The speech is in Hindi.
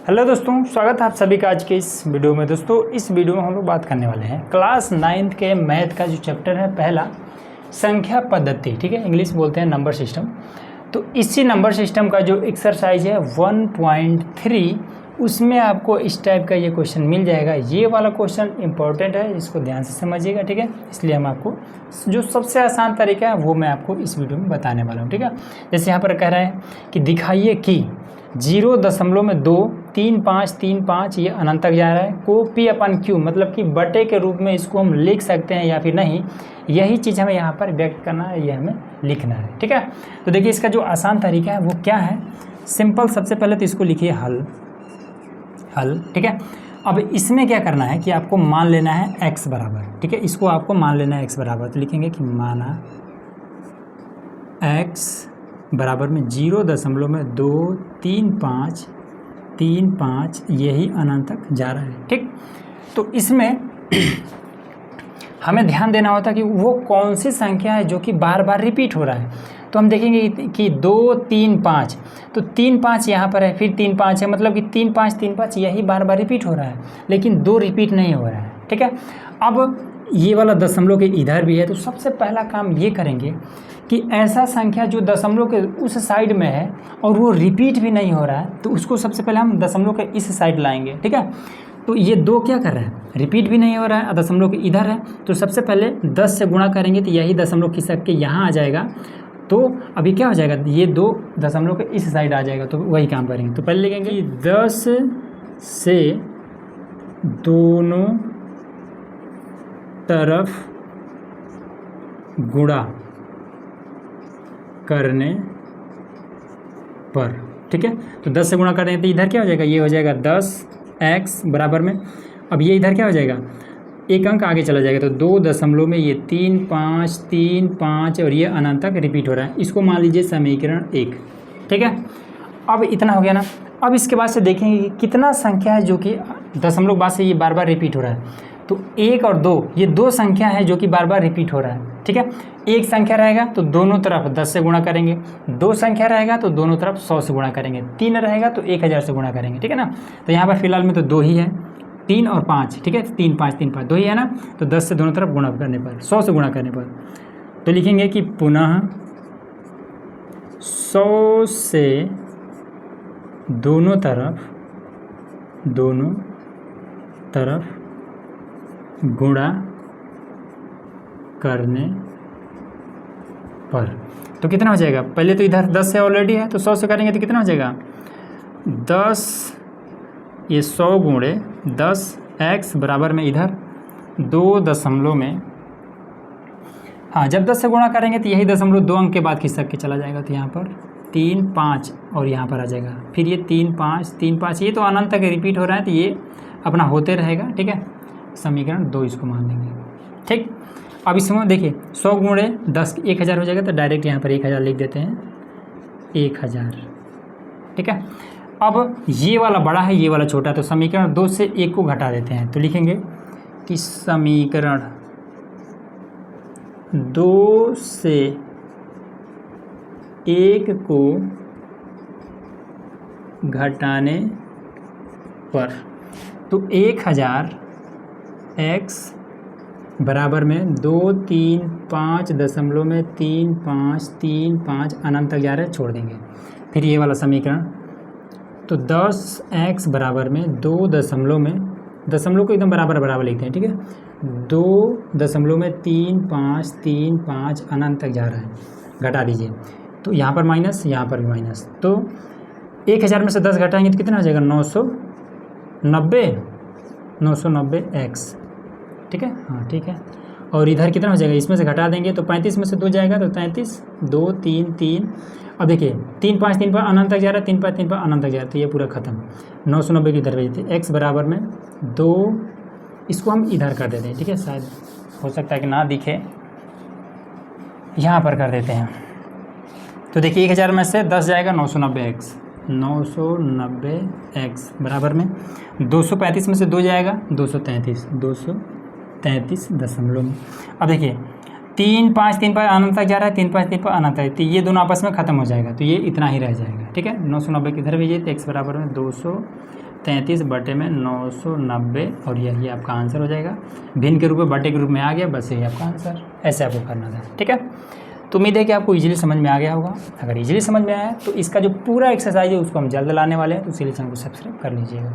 हेलो दोस्तों, स्वागत है आप सभी का आज के इस वीडियो में। दोस्तों इस वीडियो में हम लोग बात करने वाले हैं क्लास 9th के मैथ का जो चैप्टर है पहला, संख्या पद्धति। ठीक है, इंग्लिश बोलते हैं नंबर सिस्टम। तो इसी नंबर सिस्टम का जो एक्सरसाइज है 1.3, उसमें आपको इस टाइप का ये क्वेश्चन मिल जाएगा। ये वाला क्वेश्चन इंपॉर्टेंट है, इसको ध्यान से समझिएगा। ठीक है, इसलिए हम आपको जो सबसे आसान तरीका है वो मैं आपको इस वीडियो में बताने वाला हूँ। ठीक है, जैसे यहाँ पर कह रहे हैं कि दिखाइए कि 0.23535 ये अनंत तक जा रहा है, को पी अपन क्यू मतलब कि बटे के रूप में इसको हम लिख सकते हैं या फिर नहीं, यही चीज़ हमें यहाँ पर व्यक्त करना है, ये हमें लिखना है। ठीक है, तो देखिए इसका जो आसान तरीका है वो क्या है, सिंपल। सबसे पहले तो इसको लिखिए हल। ठीक है, अब इसमें क्या करना है कि आपको मान लेना है x बराबर। ठीक है, इसको आपको मान लेना है x बराबर, तो लिखेंगे कि माना x बराबर में 0.23535 यही अनंत तक जा रहा है। ठीक, तो इसमें हमें ध्यान देना होता है कि वो कौन सी संख्या है जो कि बार बार रिपीट हो रहा है। तो हम देखेंगे कि 2 3 5, तो 3 5 यहाँ पर है, फिर 3 5 है, मतलब कि 3 5 यही बार बार रिपीट हो रहा है, लेकिन 2 रिपीट नहीं हो रहा है। ठीक है, अब ये वाला दशमलव के इधर भी है, तो सबसे पहला काम ये करेंगे कि ऐसा संख्या जो दशमलव के उस साइड में है और वो रिपीट भी नहीं हो रहा है, तो उसको सबसे पहले हम दशमलव के इस साइड लाएंगे। ठीक है, तो ये 2 क्या कर रहा है, रिपीट भी नहीं हो रहा है, दशमलव के इधर है, तो सबसे पहले 10 से गुणा करेंगे तो यही दशमलव खिसक के यहाँ आ जाएगा। तो अभी क्या हो जाएगा, ये 2 दशमलव के इस साइड आ जाएगा, तो वही काम करेंगे। तो पहले लिखेंगे कि 10 से दोनों तरफ गुणा करने पर। ठीक है, तो 10 से गुणा करेंगे तो इधर क्या हो जाएगा, ये हो जाएगा 10x बराबर में, अब ये इधर क्या हो जाएगा, एक अंक आगे चला जाएगा, तो 2 दशमलव में ये 3 5 और ये अनंत तक रिपीट हो रहा है। इसको मान लीजिए समीकरण 1। ठीक है, अब इतना हो गया ना। अब इसके बाद से देखेंगे कि कितना संख्या है जो कि दशमलव बाद से ये बार बार रिपीट हो रहा है। तो 1 और 2 ये 2 संख्या है जो कि बार बार रिपीट हो रहा है। ठीक है, एक संख्या रहेगा तो दोनों तरफ 10 से गुणा करेंगे, 2 संख्या रहेगा तो दोनों तरफ 100 से गुणा करेंगे, 3 रहेगा तो 1000 से गुणा करेंगे। ठीक है ना, तो यहाँ पर फिलहाल में तो 2 ही है, 3 और 5। ठीक है, 3 5 2 ही है ना, तो 10 से दोनों तरफ गुणा करने पर, 100 से गुणा करने पर, तो लिखेंगे कि पुनः 100 से दोनों तरफ गुणा करने पर। तो कितना हो जाएगा, पहले तो इधर 10 से ऑलरेडी है, तो 100 से करेंगे तो कितना हो जाएगा, 10 ये 100 गुणे 10x बराबर में इधर 2 दशमलव में, हाँ जब 10 से गुणा करेंगे तो यही दशमलव 2 अंक के बाद खिसक के चला जाएगा, तो यहाँ पर 3 5 और यहाँ पर आ जाएगा, फिर ये 3 5 ये तो अनंत तक रिपीट हो रहा है, तो ये अपना होते रहेगा। ठीक है, समीकरण 2 इसको मान लेंगे। ठीक, अब इसमें देखिए 100 गुणे 10 1000 हो जाएगा, तो डायरेक्ट यहाँ पर 1000 लिख देते हैं, 1000। ठीक है, अब ये वाला बड़ा है, ये वाला छोटा, तो समीकरण 2 से 1 को घटा देते हैं, तो लिखेंगे कि समीकरण 2 से 1 को घटाने पर, तो 1000 x बराबर में 2 3 5 दशमलव में 3 5 अनंत तक जा रहा है, छोड़ देंगे। फिर ये वाला समीकरण, तो 10x बराबर में 2 दशमलव में, दशमलव को एकदम बराबर लिखते हैं। ठीक है, 2 दशमलव में 3 5 अनंत तक जा रहा है, घटा दीजिए, तो यहाँ पर माइनस, यहाँ पर भी माइनस, तो 1000 में से 10 घटाएंगे तो कितना हो जाएगा, 990x। ठीक है, हाँ ठीक है, और इधर कितना हो जाएगा, इसमें से घटा देंगे तो 35 में से 2 जाएगा, तो 33 2 3। अब देखिए 3 5 अनंत तक जा रहा है, 3 5 अनंत तक जा रहा है, तो ये पूरा खत्म। 990 की इधर भेजते हैं, x बराबर में 2, इसको हम इधर कर देते हैं। ठीक है, शायद हो सकता है कि ना दिखे, यहाँ पर कर देते हैं। तो देखिए 1000 में से 10 जाएगा, 990x बराबर में 235 में से 2 जाएगा, 233 दशमलव में। अब देखिए 3 5 अनंत तक जा रहा है, 3 5 अनंत तक, तो ये दोनों आपस में ख़त्म हो जाएगा, तो ये इतना ही रह जाएगा। ठीक है, 990 किधर भेजिए तो x बराबर में 33 बटे में 990 और यही आपका आंसर हो जाएगा। भिन्न के रूप में बटे के रूप में आ गया, बस यही आपका आंसर। ऐसे आपको करना था, ठीक है। तो उम्मीद है कि आपको इजीली समझ में आ गया होगा। अगर इजीली समझ में आया तो इसका जो पूरा एक्सरसाइज है उसको हम जल्द लाने वाले हैं, तो इसीलिए चैनल को सब्सक्राइब कर लीजिएगा।